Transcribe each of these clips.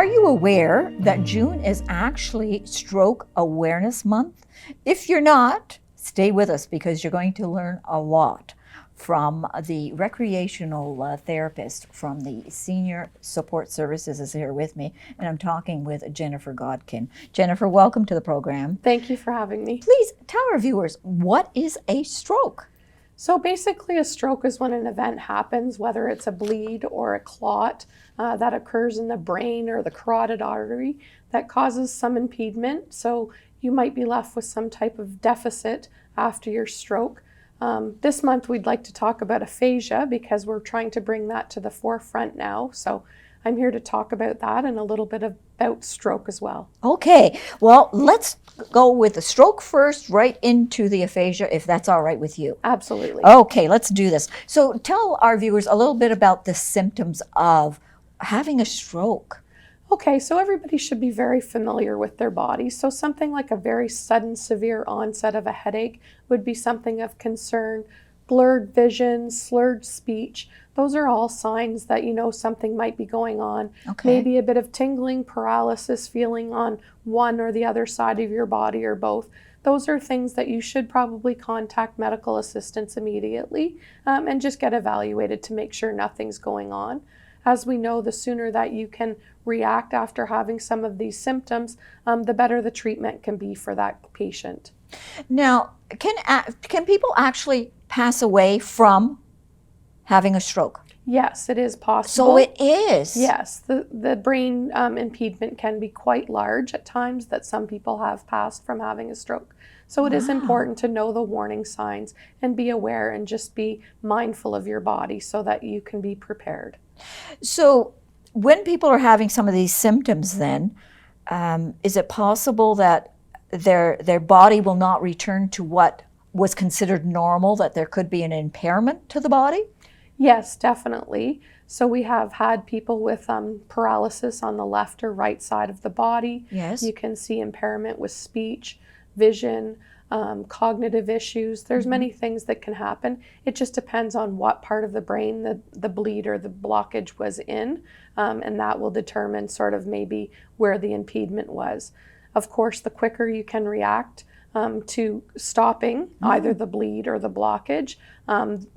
Are you aware that June is actually Stroke Awareness Month? If you're not, stay with us because you're going to learn a lot from the recreational therapist from the Senior Support Services is here with me, and I'm talking with Jennifer Godkin. Jennifer, welcome to the program. Thank you for having me. Please tell our viewers, what is a stroke? So basically a stroke is when an event happens, whether it's a bleed or a clot that occurs in the brain or the carotid artery that causes some impediment. So you might be left with some type of deficit after your stroke. This month we'd like to talk about aphasia because we're trying to bring that to the forefront now. So I'm here to talk about that and a little bit about stroke as well. Okay, well, let's go with the stroke first, right into the aphasia, if that's all right with you. Absolutely. Okay, let's do this. So tell our viewers a little bit about the symptoms of having a stroke. Okay, so everybody should be very familiar with their body. So something like a very sudden, severe onset of a headache would be something of concern. Blurred vision, slurred speech, those are all signs that you know something might be going on. Okay. Maybe a bit of tingling, paralysis, feeling on one or the other side of your body or both. Those are things that you should probably contact medical assistance immediately and just get evaluated to make sure nothing's going on. As we know, the sooner that you can react after having some of these symptoms, the better the treatment can be for that patient. Now, can people actually pass away from having a stroke? Yes, it is possible. So it is? Yes, the brain impediment can be quite large at times that some people have passed from having a stroke. So it is important to know the warning signs and be aware and just be mindful of your body so that you can be prepared. So when people are having some of these symptoms then, is it possible that their body will not return to what was considered normal, that there could be an impairment to the body? Yes, definitely. So we have had people with paralysis on the left or right side of the body. Yes. You can see impairment with speech, vision, cognitive issues. There's many things that can happen. It just depends on what part of the brain the bleed or the blockage was in, and that will determine sort of maybe where the impediment was. Of course, the quicker you can react to stopping either the bleed or the blockage,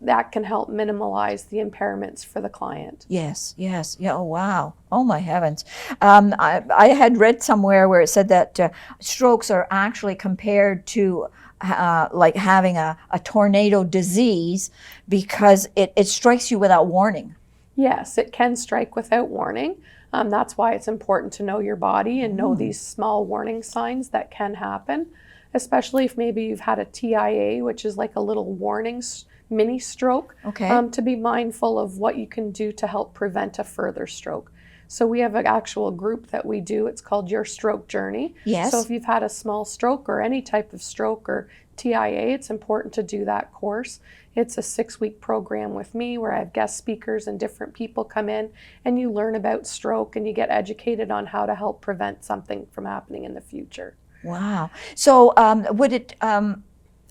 that can help minimize the impairments for the client. Yes, yes, yeah, oh wow, oh my heavens. I had read somewhere where it said that strokes are actually compared to like having a tornado disease because it strikes you without warning. Yes, it can strike without warning. That's why it's important to know your body and know these small warning signs that can happen, especially if maybe you've had a TIA, which is like a little warning mini stroke, to be mindful of what you can do to help prevent a further stroke. So we have an actual group that we do. It's called Your Stroke Journey. Yes. So if you've had a small stroke or any type of stroke or TIA, it's important to do that course. It's a 6-week program with me where I have guest speakers and different people come in and you learn about stroke and you get educated on how to help prevent something from happening in the future. Wow. So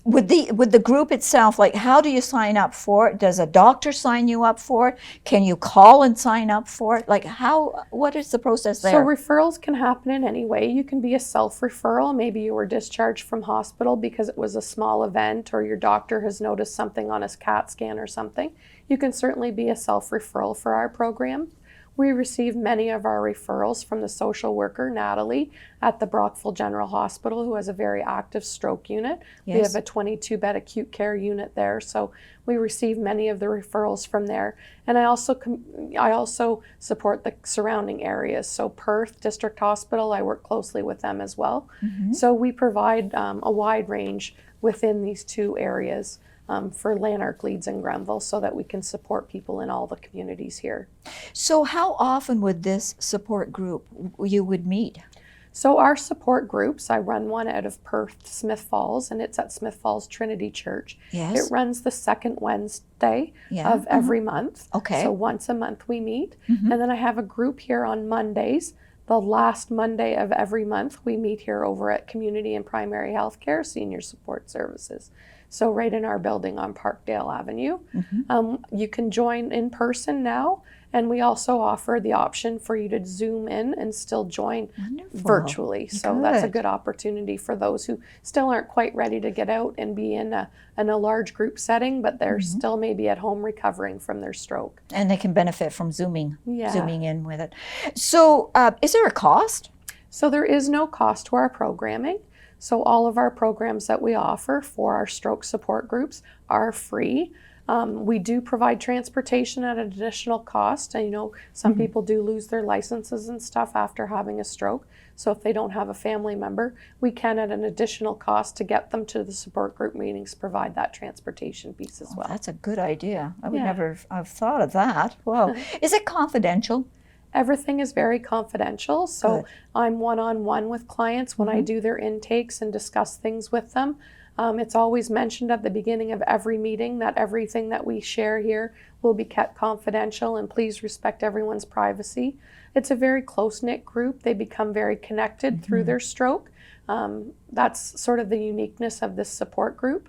would the group itself, like how do you sign up for it? Does a doctor sign you up for it? Can you call and sign up for it? Like what is the process there? So referrals can happen in any way. You can be a self-referral. Maybe you were discharged from hospital because it was a small event or your doctor has noticed something on a CAT scan or something. You can certainly be a self-referral for our program. We receive many of our referrals from the social worker, Natalie, at the Brockville General Hospital, who has a very active stroke unit. Yes. We have a 22-bed acute care unit there, so we receive many of the referrals from there. And I also support the surrounding areas. So Perth District Hospital, I work closely with them as well. So we provide a wide range within these two areas. For Lanark, Leeds, and Grenville so that we can support people in all the communities here. So how often would this support group you would meet? So our support groups, I run one out of Perth, Smith Falls, and it's at Smith Falls Trinity Church. Yes. It runs the second Wednesday of every month. Okay. So once a month we meet. And then I have a group here on Mondays. The last Monday of every month we meet here over at Community and Primary Healthcare Senior Support Services. so right in our building on Parkdale Avenue. You can join in person now, and we also offer the option for you to Zoom in and still join virtually. So that's a good opportunity for those who still aren't quite ready to get out and be in a large group setting, but they're still maybe at home recovering from their stroke. And they can benefit from zooming in with it. So is there a cost? So there is no cost to our programming. So all of our programs that we offer for our stroke support groups are free. We do provide transportation at an additional cost. And, you know, some people do lose their licenses and stuff after having a stroke. So if they don't have a family member, we can, at an additional cost to get them to the support group meetings, provide that transportation piece as well. That's a good idea. I would never have thought of that. Wow. Is it confidential? Everything is very confidential. So I'm one-on-one with clients when I do their intakes and discuss things with them. It's always mentioned at the beginning of every meeting that everything that we share here will be kept confidential, and please respect everyone's privacy. It's a very close-knit group. They become very connected through their stroke. That's sort of the uniqueness of this support group.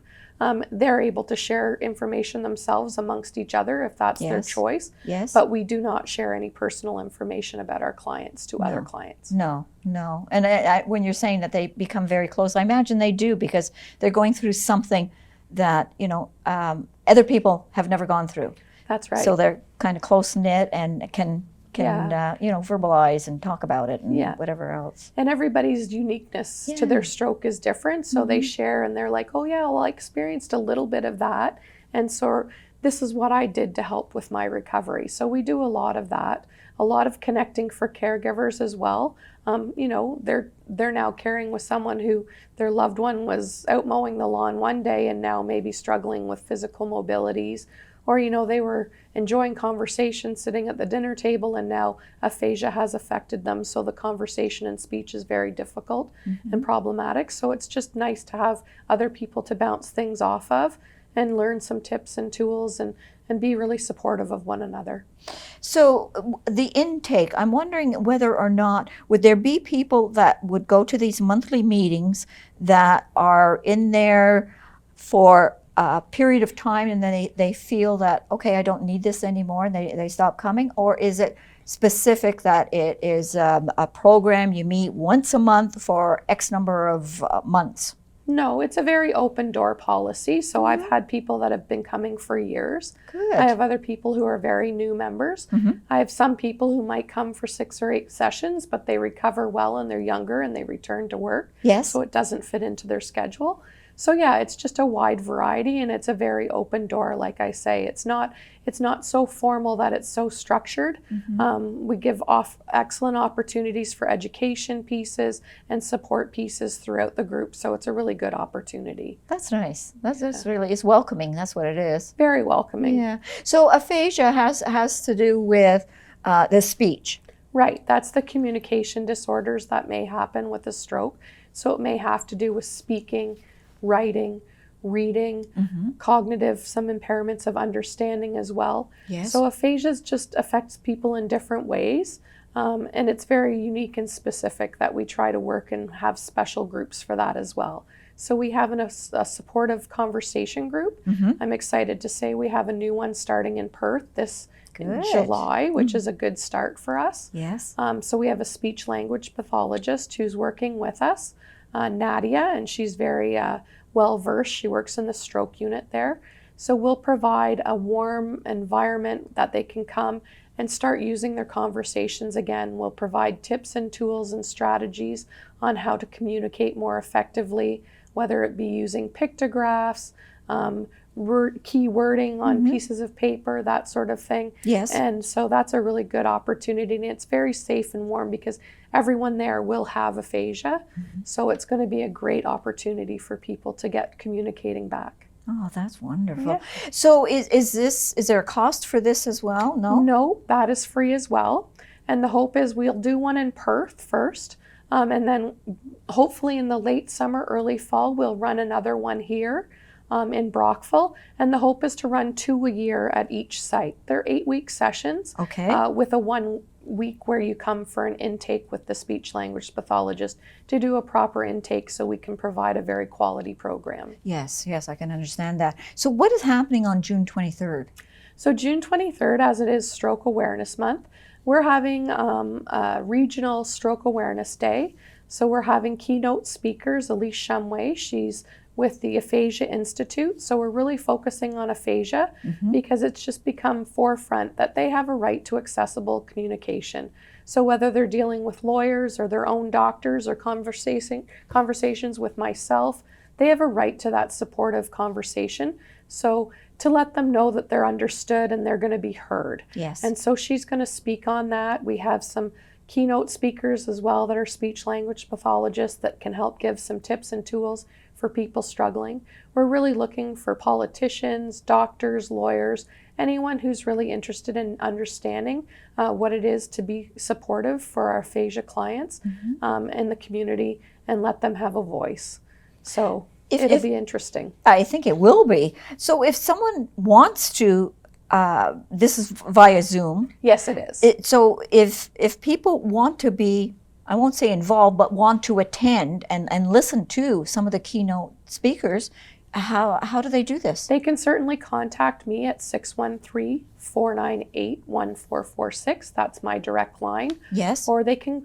They're able to share information themselves amongst each other if that's their choice. But we do not share any personal information about our clients to other clients. No. And when you're saying that they become very close, I imagine they do, because they're going through something that, you know, other people have never gone through. That's right. So they're kind of close-knit and can you know, verbalize and talk about it and whatever else. And everybody's uniqueness to their stroke is different. So they share and they're like, oh yeah, well, I experienced a little bit of that. And so this is what I did to help with my recovery. So we do a lot of that, a lot of connecting for caregivers as well. You know, they're now caring with someone who their loved one was out mowing the lawn one day and now maybe struggling with physical mobilities. Or, you know, they were enjoying conversation sitting at the dinner table and now aphasia has affected them. So the conversation and speech is very difficult and problematic. So it's just nice to have other people to bounce things off of and learn some tips and tools and be really supportive of one another. So the intake, I'm wondering whether or not, would there be people that would go to these monthly meetings that are in there for a period of time and then they feel that, okay, I don't need this anymore, and they stop coming? Or is it specific that it is a program you meet once a month for X number of months? No, it's a very open door policy. So I've had people that have been coming for years. Good. I have other people who are very new members. I have some people who might come for 6 or 8 sessions, but they recover well and they're younger and they return to work. Yes. So it doesn't fit into their schedule. So yeah, it's just a wide variety and it's a very open door. Like I say, it's not so formal that it's so structured. We give off excellent opportunities for education pieces and support pieces throughout the group. So it's a really good opportunity. That's nice. That's really, it's welcoming. That's what it is. Very welcoming. Yeah. So aphasia has to do with the speech. Right. That's the communication disorders that may happen with a stroke. So it may have to do with speaking, writing, reading, cognitive, some impairments of understanding as well. Yes. So aphasia just affects people in different ways. And it's very unique and specific that we try to work and have special groups for that as well. So we have a supportive conversation group. I'm excited to say we have a new one starting in Perth in July, which is a good start for us. Yes. So we have a speech language pathologist who's working with us, Nadia, and she's very well-versed. She works in the stroke unit there. So we'll provide a warm environment that they can come and start using their conversations again. We'll provide tips and tools and strategies on how to communicate more effectively, whether it be using pictographs, key wording on pieces of paper, that sort of thing. Yes. And so that's a really good opportunity, and it's very safe and warm because everyone there will have aphasia. So it's going to be a great opportunity for people to get communicating back. Oh, that's wonderful. Yeah. So is there a cost for this as well? No? No, that is free as well. And the hope is we'll do one in Perth first. And then hopefully in the late summer, early fall, we'll run another one here in Brockville. And the hope is to run 2 a year at each site. They're 8-week sessions with a week where you come for an intake with the speech language pathologist to do a proper intake so we can provide a very quality program. Yes, yes, I can understand that. So what is happening on June 23rd? So June 23rd, as it is Stroke Awareness Month, we're having a regional Stroke Awareness Day. So we're having keynote speakers, Elise Shumway, she's with the Aphasia Institute. So we're really focusing on aphasia because it's just become forefront that they have a right to accessible communication. So whether they're dealing with lawyers or their own doctors or conversations with myself, they have a right to that supportive conversation. So to let them know that they're understood and they're going to be heard. Yes. And so she's going to speak on that. We have some keynote speakers as well that are speech language pathologists that can help give some tips and tools for people struggling. We're really looking for politicians, doctors, lawyers, anyone who's really interested in understanding what it is to be supportive for our aphasia clients in the community and let them have a voice. So it'll be interesting. I think it will be. So if someone wants to, this is via Zoom. Yes, it is. So if people want to be, I won't say involved, but want to attend and listen to some of the keynote speakers, how do they do this? They can certainly contact me at 613-498-1446. That's my direct line. Yes. Or they can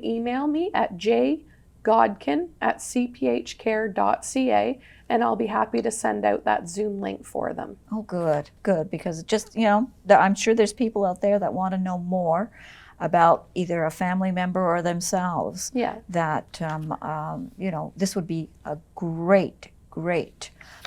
email me at jgodkin@cphcare.ca, and I'll be happy to send out that Zoom link for them. Oh, good, because just, I'm sure there's people out there that want to know more about either a family member or themselves. Yeah. That, this would be a great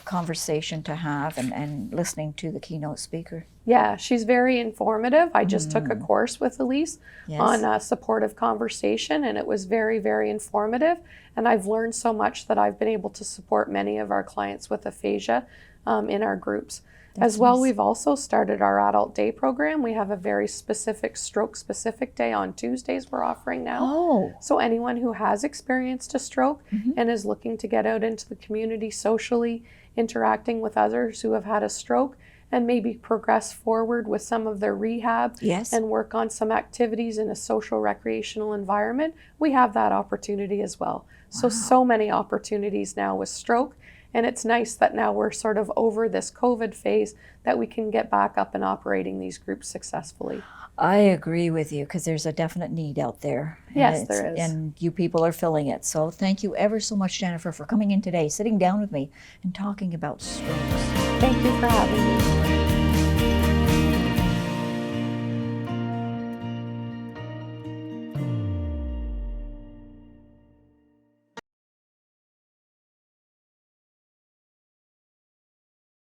conversation to have and listening to the keynote speaker. Yeah, she's very informative. I just took a course with Elise on supportive conversation, and it was very, very informative. And I've learned so much that I've been able to support many of our clients with aphasia in our groups. As well, we've also started our adult day program. We have a very specific stroke-specific day on Tuesdays we're offering now. Oh. So anyone who has experienced a stroke and is looking to get out into the community socially, interacting with others who have had a stroke, and maybe progress forward with some of their rehab and work on some activities in a social recreational environment, we have that opportunity as well. Wow. So many opportunities now with stroke. And it's nice that now we're sort of over this COVID phase that we can get back up and operating these groups successfully. I agree with you because there's a definite need out there. Yes, there is. And you people are filling it. So thank you ever so much, Jennifer, for coming in today, sitting down with me and talking about strokes. Thank you for having me.